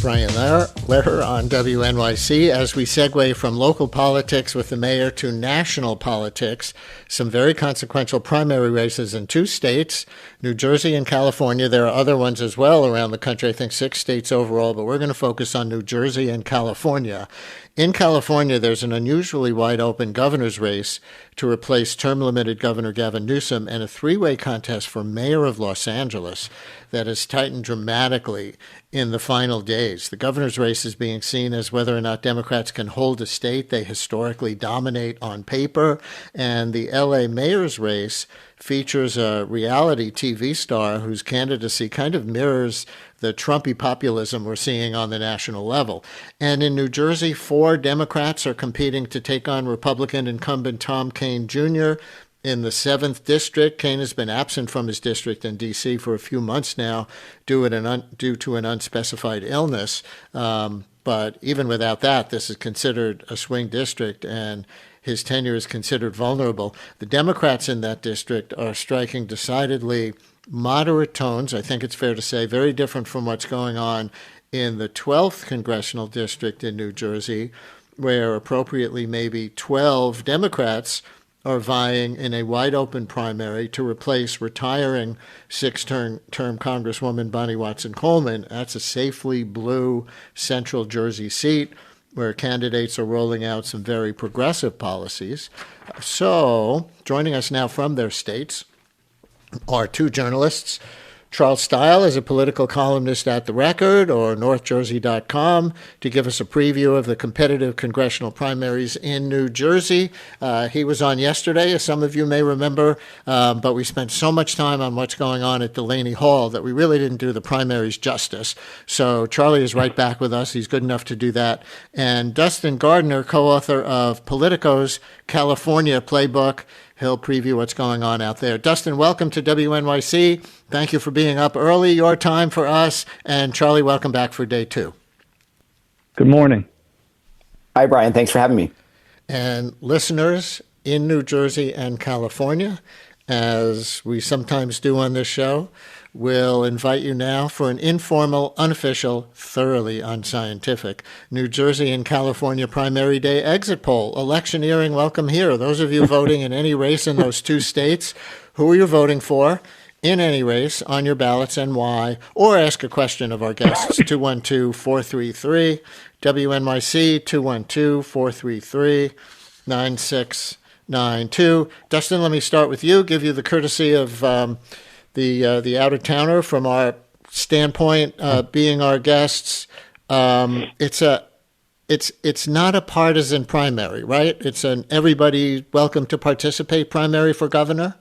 Brian Lehrer on WNYC. As we segue from local politics with the mayor to national politics, some very consequential primary races in two states, New Jersey and California. There are other ones as well around the country, I think 6 states overall, but we're going to focus on New Jersey and California. In California, there's an unusually wide open governor's race to replace term-limited Governor Gavin Newsom and a three-way contest for mayor of Los Angeles that has tightened dramatically in the final days. The governor's race is being seen as whether or not Democrats can hold a state they historically dominate on paper, and the LA mayor's race features a reality TV star whose candidacy kind of mirrors the Trumpy populism we're seeing on the national level. And in New Jersey, 4 Democrats are competing to take on Republican incumbent Tom Kean Jr. in the 7th district. Kean has been absent from his district in D.C. for a few months now due to an unspecified illness. But even without that, this is considered a swing district, and his tenure is considered vulnerable. The Democrats in that district are striking decidedly moderate tones, I think it's fair to say, very different from what's going on in the 12th congressional district in New Jersey, where appropriately maybe 12 Democrats are vying in a wide-open primary to replace retiring 6-term Congresswoman Bonnie Watson-Coleman. That's a safely blue Central Jersey seat where candidates are rolling out some very progressive policies. So, joining us now from their states are 2 journalists. Charles Stile is a political columnist at The Record or NorthJersey.com to give us a preview of the competitive congressional primaries in New Jersey. He was on yesterday, as some of you may remember, but we spent so much time on what's going on at Delaney Hall that we really didn't do the primaries justice. So Charlie is right back with us. He's good enough to do that. And Dustin Gardiner, co-author of Politico's California Playbook, he'll preview what's going on out there. Dustin, welcome to WNYC. Thank you for being up early, your time for us. And Charlie, welcome back for day 2. Good morning. Hi, Brian. Thanks for having me. And listeners in New Jersey and California, as we sometimes do on this show, we'll invite you now for an informal, unofficial, thoroughly unscientific New Jersey and California primary day exit poll. Electioneering, welcome here. Those of you voting in any race in those 2 states, who are you voting for in any race on your ballots and why? Or ask a question of our guests, 212-433, WNYC, 212-433-9692. Dustin, let me start with you, give you the courtesy of the out-of-towner from our standpoint, being our guests. It's not a partisan primary, right? It's an everybody welcome to participate primary for governor.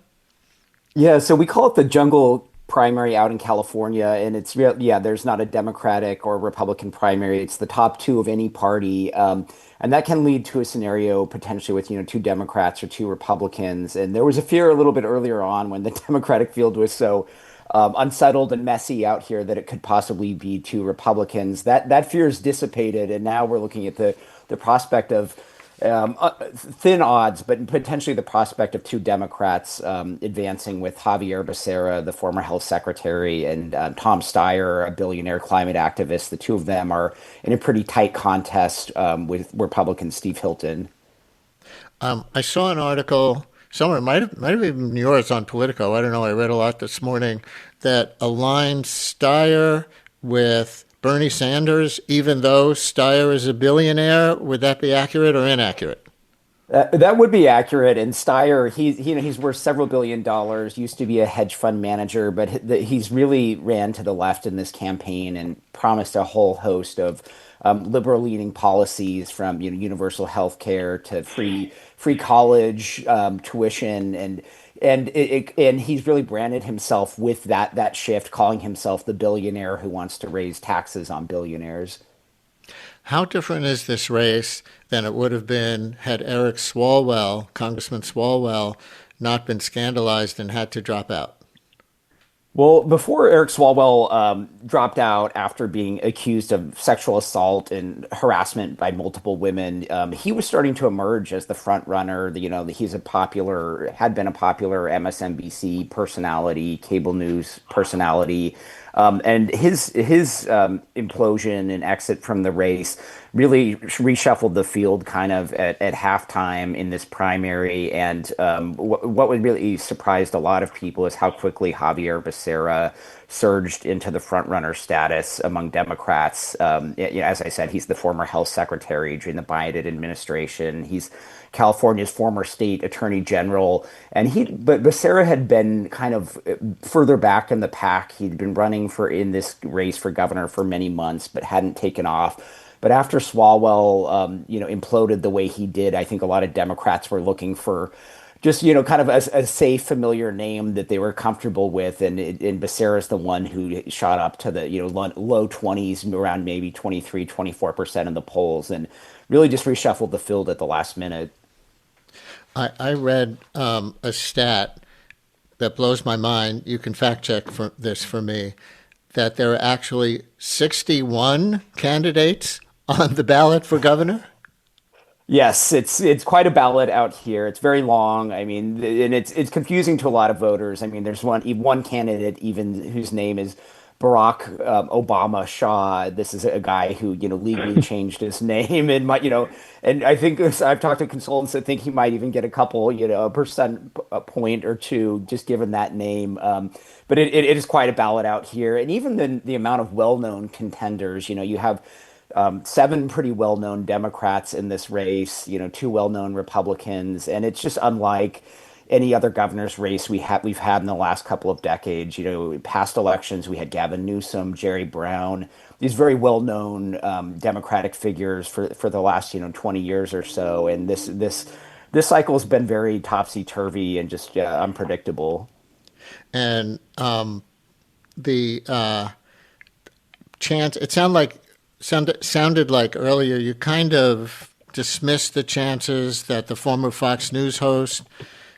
Yeah, so we call it the jungle primary out in California, and it's real. Yeah, there's not a Democratic or Republican primary. It's the top 2 of any party, and that can lead to a scenario potentially with 2 Democrats or 2 Republicans. And there was a fear a little bit earlier on when the Democratic field was so unsettled and messy out here that it could possibly be 2 Republicans. That fear is dissipated, and now we're looking at the prospect of thin odds, but potentially the prospect of 2 Democrats advancing with Javier Becerra, the former health secretary, and Tom Steyer, a billionaire climate activist. The 2 of them are in a pretty tight contest with Republican Steve Hilton. I saw an article somewhere, might have been yours on Politico. I don't know. I read a lot this morning that aligned Steyer with Bernie Sanders, even though Steyer is a billionaire. Would that be accurate or inaccurate? That would be accurate. And Steyer, he's worth several $billion, used to be a hedge fund manager, but he's really ran to the left in this campaign and promised a whole host of liberal-leaning policies, from universal health care to free college tuition, and he's really branded himself with that shift, calling himself the billionaire who wants to raise taxes on billionaires. How different is this race than it would have been had Eric Swalwell, Congressman Swalwell, not been scandalized and had to drop out? Well, before Eric Swalwell dropped out after being accused of sexual assault and harassment by multiple women, he was starting to emerge as the front runner. He's had been a popular MSNBC personality, cable news personality. And his implosion and exit from the race really reshuffled the field kind of at halftime in this primary. And what would really surprised a lot of people is how quickly Javier Becerra surged into the frontrunner status among Democrats. As I said, he's the former health secretary during the Biden administration. He's California's former state attorney general, but Becerra had been kind of further back in the pack. He'd been running in this race for governor for many months, but hadn't taken off. But after Swalwell, imploded the way he did, I think a lot of Democrats were looking for just, kind of a safe, familiar name that they were comfortable with. And Becerra's the one who shot up to the, low 20s, around maybe 23, 24% in the polls, and really just reshuffled the field at the last minute. I read a stat that blows my mind. You can fact check this for me, that there are actually 61 candidates on the ballot for governor. Yes, it's quite a ballot out here. It's very long. I mean, and it's confusing to a lot of voters. I mean, there's one candidate even whose name is Barack Obama Shaw. This is a guy who legally changed his name, and and I think I've talked to consultants that think he might even get a couple a percent a point or two just given that name. But it is quite a ballot out here, and even the amount of well-known contenders. You have 7 pretty well-known Democrats in this race, 2 well-known Republicans, and it's just unlike any other governor's race we've had in the last couple of decades. Past elections, we had Gavin Newsom, Jerry Brown, these very well-known Democratic figures for the last 20 years or so, and this cycle has been very topsy-turvy and just unpredictable. And the chance, it sounded like earlier you kind of dismissed the chances that the former Fox News host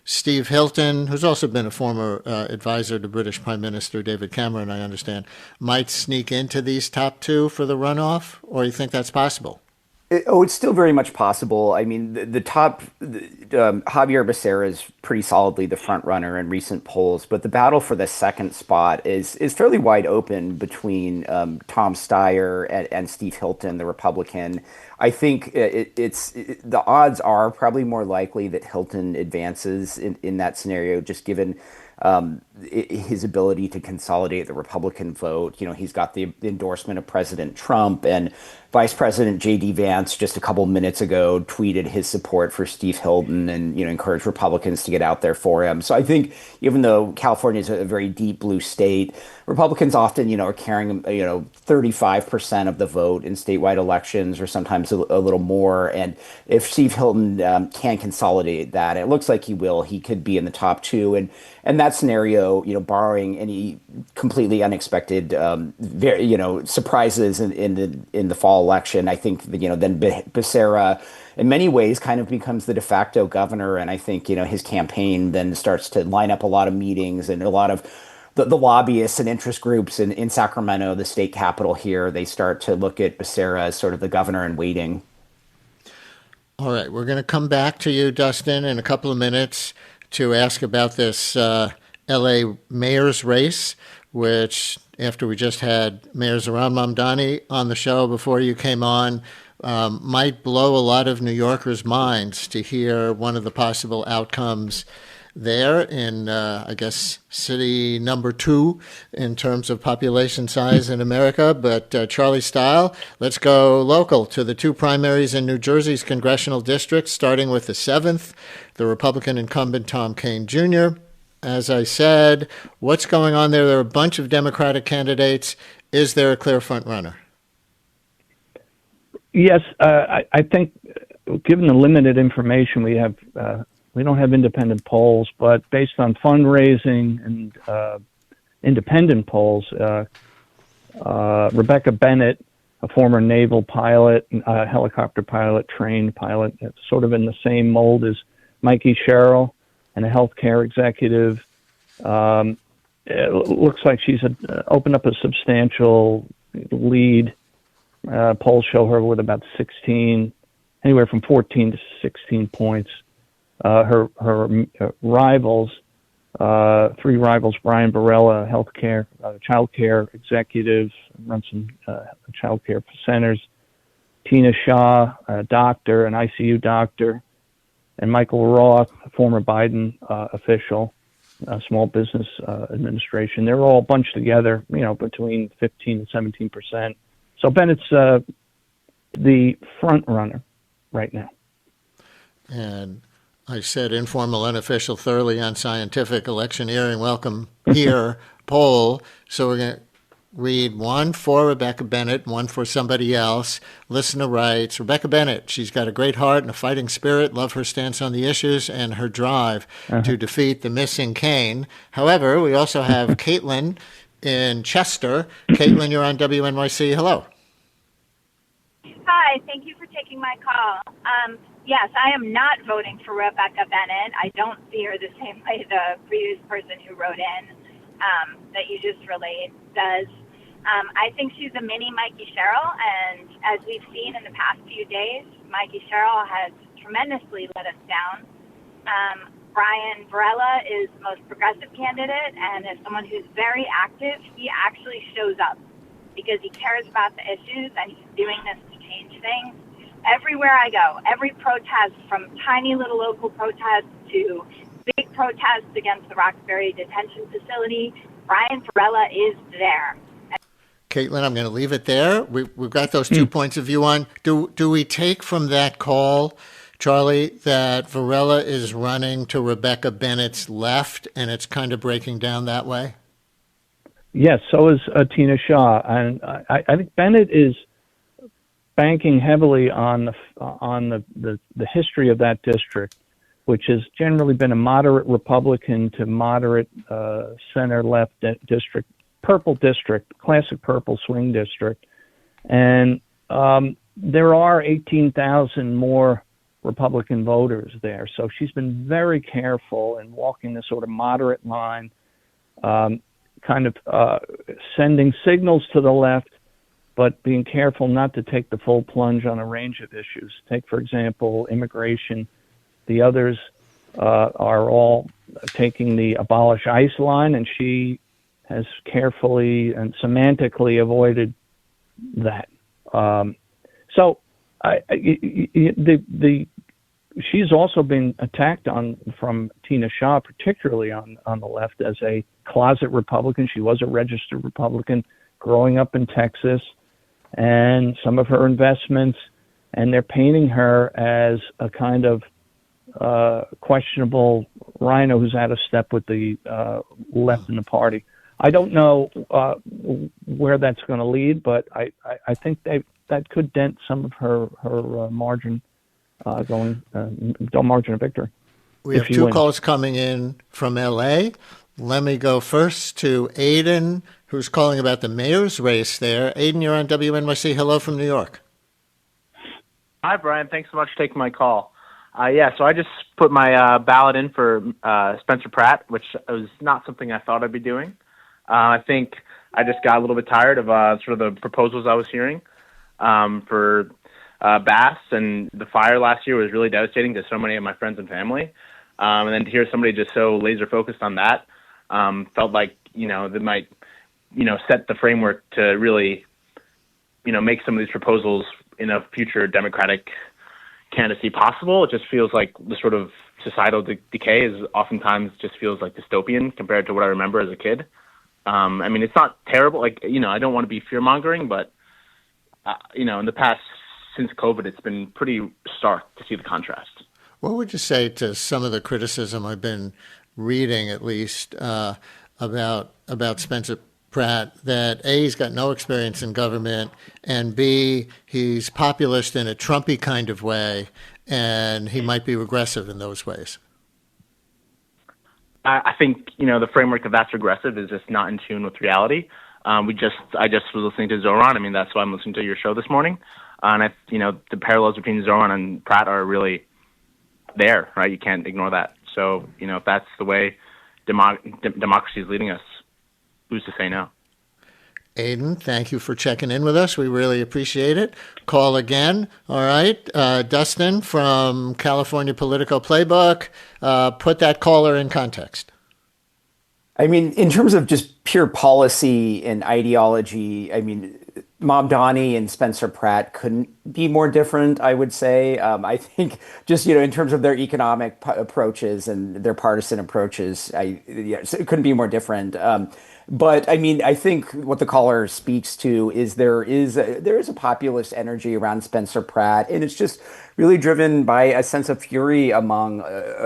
Steve Hilton, who's also been a former advisor to British Prime Minister David Cameron, I understand, might sneak into these top 2 for the runoff, or you think that's possible? It's still very much possible. I mean, the top, Javier Becerra is pretty solidly the front runner in recent polls, but the battle for the second spot is fairly wide open between Tom Steyer and Steve Hilton, the Republican. I think the odds are probably more likely that Hilton advances in that scenario, just given his ability to consolidate the Republican vote. He's got the endorsement of President Trump, and Vice President J.D. Vance just a couple minutes ago tweeted his support for Steve Hilton and encouraged Republicans to get out there for him. So I think even though California is a very deep blue state, Republicans often are carrying 35% of the vote in statewide elections, or sometimes a little more. And if Steve Hilton can consolidate that, it looks like he will. He could be in the top 2, and that scenario, barring any completely unexpected, surprises in the fall election, I think then Becerra, in many ways, kind of becomes the de facto governor, and I think his campaign then starts to line up a lot of meetings, and a lot of the lobbyists and interest groups in Sacramento, the state capital here, they start to look at Becerra as sort of the governor in waiting. All right, we're going to come back to you, Dustin, in a couple of minutes to ask about this L.A. mayor's race, which, after we just had Mayor Zohran Mamdani on the show before you came on, might blow a lot of New Yorkers' minds to hear one of the possible outcomes there in, I guess, city number 2 in terms of population size in America. But Charlie Stile, let's go local to the 2 primaries in New Jersey's congressional districts, starting with the 7th, the Republican incumbent Tom Kean Jr. As I said, what's going on there? There are a bunch of Democratic candidates. Is there a clear front runner? Yes, I think given the limited information we have, we don't have independent polls, but based on fundraising and independent polls, Rebecca Bennett, a former naval pilot, helicopter pilot, trained pilot, sort of in the same mold as Mikey Sherrill, and a healthcare executive. It looks like she's opened up a substantial lead. Polls show her with about 16, anywhere from 14 to 16 points. Her rivals, Three rivals: Brian Barella, healthcare, child care executive, runs some child care centers. Tina Shaw, a doctor, an ICU doctor, and Michael Roth, a former Biden official, small business administration. They're all bunched together, between 15 and 17%. So Bennett's the front runner right now. And I said informal, unofficial, thoroughly unscientific electioneering welcome here poll. So we're going to read one for Rebecca Bennett, one for somebody else. Listener writes, Rebecca Bennett, she's got a great heart and a fighting spirit, love her stance on the issues and her drive to defeat the missing Kane. However, we also have Caitlin in Chester. Caitlin, you're on WNYC. Hello. Hi, thank you for taking my call. Yes, I am not voting for Rebecca Bennett. I don't see her the same way the previous person who wrote in that you just relayed does. I think she's a mini Mikey Sherrill, and as we've seen in the past few days, Mikey Sherrill has tremendously let us down. Brian Barella is the most progressive candidate, and as someone who's very active, he actually shows up because he cares about the issues, and he's doing this to change things. Everywhere I go, every protest, from tiny little local protests to big protests against the Roxbury detention facility, Brian Barella is there. Caitlin, I'm going to leave it there. We've got those 2 points of view on. Do we take from that call, Charlie, that Varela is running to Rebecca Bennett's left, and it's kind of breaking down that way? Yes, so is Tina Shaw, and I think Bennett is banking heavily on the history of that district, which has generally been a moderate Republican to moderate center-left district, purple district, classic purple swing district. And there are 18,000 more Republican voters there. So she's been very careful in walking the sort of moderate line, kind of sending signals to the left, but being careful not to take the full plunge on a range of issues. Take, for example, immigration. The others are all taking the abolish ICE line, and she has carefully and semantically avoided that. So she's also been attacked from Tina Shaw, particularly on the left, as a closet Republican. She was a registered Republican growing up in Texas, and some of her investments, and they're painting her as a kind of questionable rhino who's out of step with the left in the party. I don't know where that's going to lead, but I think that could dent some of her margin margin of victory. We have two calls coming in from L.A. Let me go first to Aiden, who's calling about the mayor's race there. Aiden, you're on WNYC. Hello from New York. Hi, Brian. Thanks so much for taking my call. So I just put my ballot in for Spencer Pratt, which was not something I thought I'd be doing. I think I just got a little bit tired of sort of the proposals I was hearing for Bass, and the fire last year was really devastating to so many of my friends and family. And then to hear somebody just so laser focused on that felt like, they might, set the framework to really, make some of these proposals in a future Democratic candidacy possible. It just feels like the sort of societal decay is oftentimes just feels like dystopian compared to what I remember as a kid. It's not terrible. I don't want to be fear-mongering, but, in the past, since COVID, it's been pretty stark to see the contrast. What would you say to some of the criticism I've been reading, at least, about Spencer Pratt, that A, he's got no experience in government, and B, he's populist in a Trumpy kind of way, and he might be regressive in those ways? I think, the framework of that's regressive is just not in tune with reality. I just was listening to Zoran. That's why I'm listening to your show this morning. And the parallels between Zoran and Pratt are really there, right? You can't ignore that. So, if that's the way democracy is leading us, who's to say no? Aiden, thank you for checking in with us. We really appreciate it. Call again. All right. Dustin from California Politico Playbook, put that caller in context. I mean, in terms of just pure policy and ideology, I mean, Mamdani and Spencer Pratt couldn't be more different, I would say. I think just, in terms of their economic approaches and their partisan approaches, yeah, so it couldn't be more different. But I mean, I think what the caller speaks to is there is a populist energy around Spencer Pratt, and it's just really driven by a sense of fury among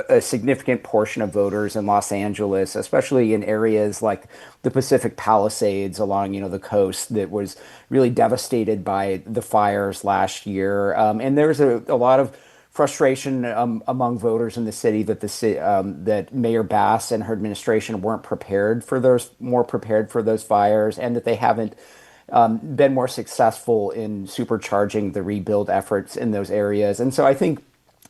a significant portion of voters in Los Angeles, especially in areas like the Pacific Palisades along, the coast that was really devastated by the fires last year. And there's a lot of frustration among voters in the city that that Mayor Bass and her administration weren't more prepared for those fires, and that they haven't been more successful in supercharging the rebuild efforts in those areas. And so I think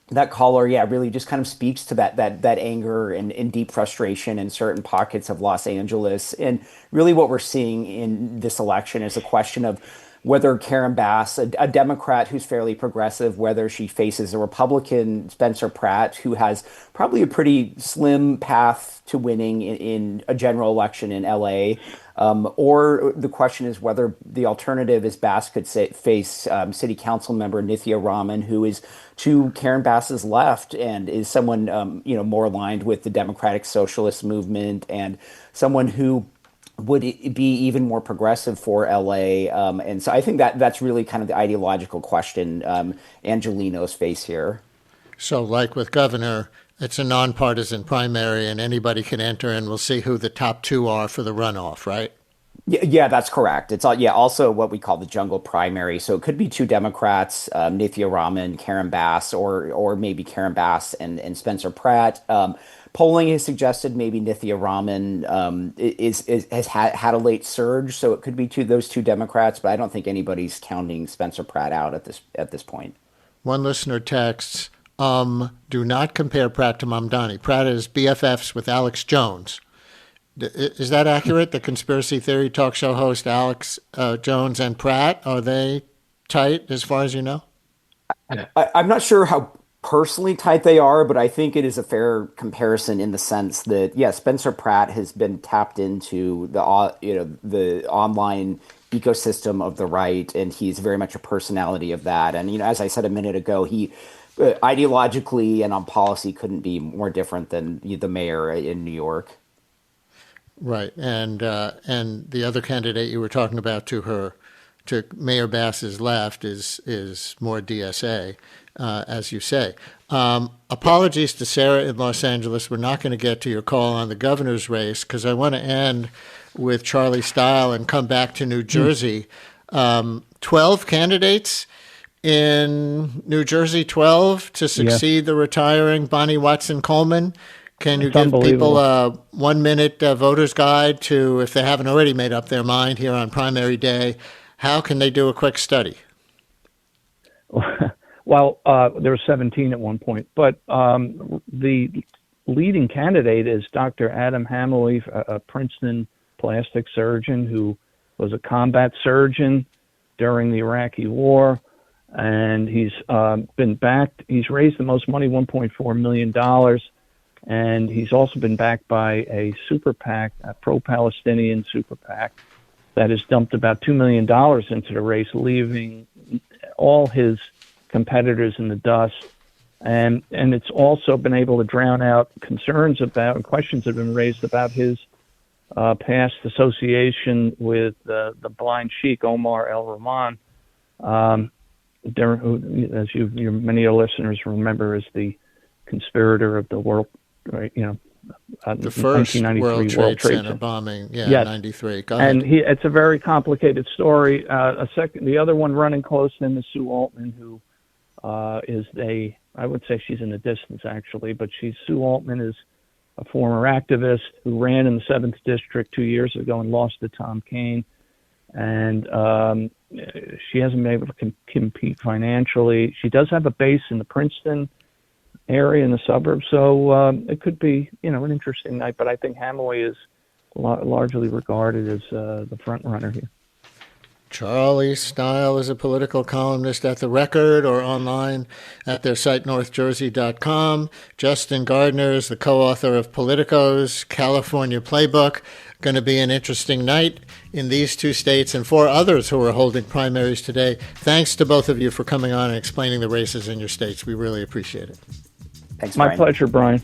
that caller, yeah, really just kind of speaks to that anger and deep frustration in certain pockets of Los Angeles. And really what we're seeing in this election is a question of whether Karen Bass, a Democrat who's fairly progressive, whether she faces a Republican, Spencer Pratt, who has probably a pretty slim path to winning in a general election in LA. Or the question is whether the alternative is Bass could face city council member Nithya Raman, who is to Karen Bass's left and is someone more aligned with the Democratic Socialist movement, and someone who would be even more progressive for LA. And so I think that's really kind of the ideological question Angelenos face here. So like with governor, it's a nonpartisan primary and anybody can enter, and we'll see who the top two are for the runoff, right? Yeah, that's correct. It's also what we call the jungle primary. So it could be two Democrats, Nithya Raman, Karen Bass, or maybe Karen Bass and Spencer Pratt. Polling has suggested maybe Nithya Raman has had a late surge, so it could be those two Democrats. But I don't think anybody's counting Spencer Pratt out at this point. One listener texts, do not compare Pratt to Mamdani. Pratt is BFFs with Alex Jones. Is that accurate? The conspiracy theory talk show host Alex Jones and Pratt, are they tight as far as you know? I'm not sure how personally tight they are, but I think it is a fair comparison in the sense that, yeah, Spencer Pratt has been tapped into the online ecosystem of the right, and he's very much a personality of that. And as I said a minute ago, he ideologically and on policy couldn't be more different than the mayor in New York. Right, and the other candidate you were talking about to Mayor Bass's left is more DSA, as you say. Apologies to Sarah in Los Angeles. We're not going to get to your call on the governor's race because I want to end with Charlie Stile and come back to New Jersey. 12 candidates in New Jersey, 12 to succeed the retiring Bonnie Watson Coleman. Can you give people a 1-minute voter's guide to, if they haven't already made up their mind here on primary day, how can they do a quick study? Well, there were 17 at one point, but the leading candidate is Dr. Adam Hammerly, a Princeton plastic surgeon who was a combat surgeon during the Iraqi War, and he's been backed. He's raised the most money, $1.4 million. And he's also been backed by a super PAC, a pro-Palestinian super PAC, that has dumped about $2 million into the race, leaving all his competitors in the dust. And it's also been able to drown out concerns about and questions that have been raised about his past association with the blind sheikh, Omar El-Rahman, as many of your listeners remember, is the conspirator of the world. Right, the first World Trade Center bombing, yes. 93. Go ahead. And it's a very complicated story. The other one running close to him is Sue Altman, who I would say she's in the distance actually, but Sue Altman is a former activist who ran in the 7th District 2 years ago and lost to Tom Kaine, and she hasn't been able to compete financially. She does have a base in the Princeton area in the suburbs, so it could be an interesting night. But I think Hammerly is largely regarded as the front runner here. Charlie Stile is a political columnist at The Record or online at their site northjersey.com. Justin Gardiner is the co-author of Politico's California Playbook. Going to be an interesting night in these two states and 4 others who are holding primaries today. Thanks to both of you for coming on and explaining the races in your states. We really appreciate it. Thanks, My Brian. pleasure, Brian.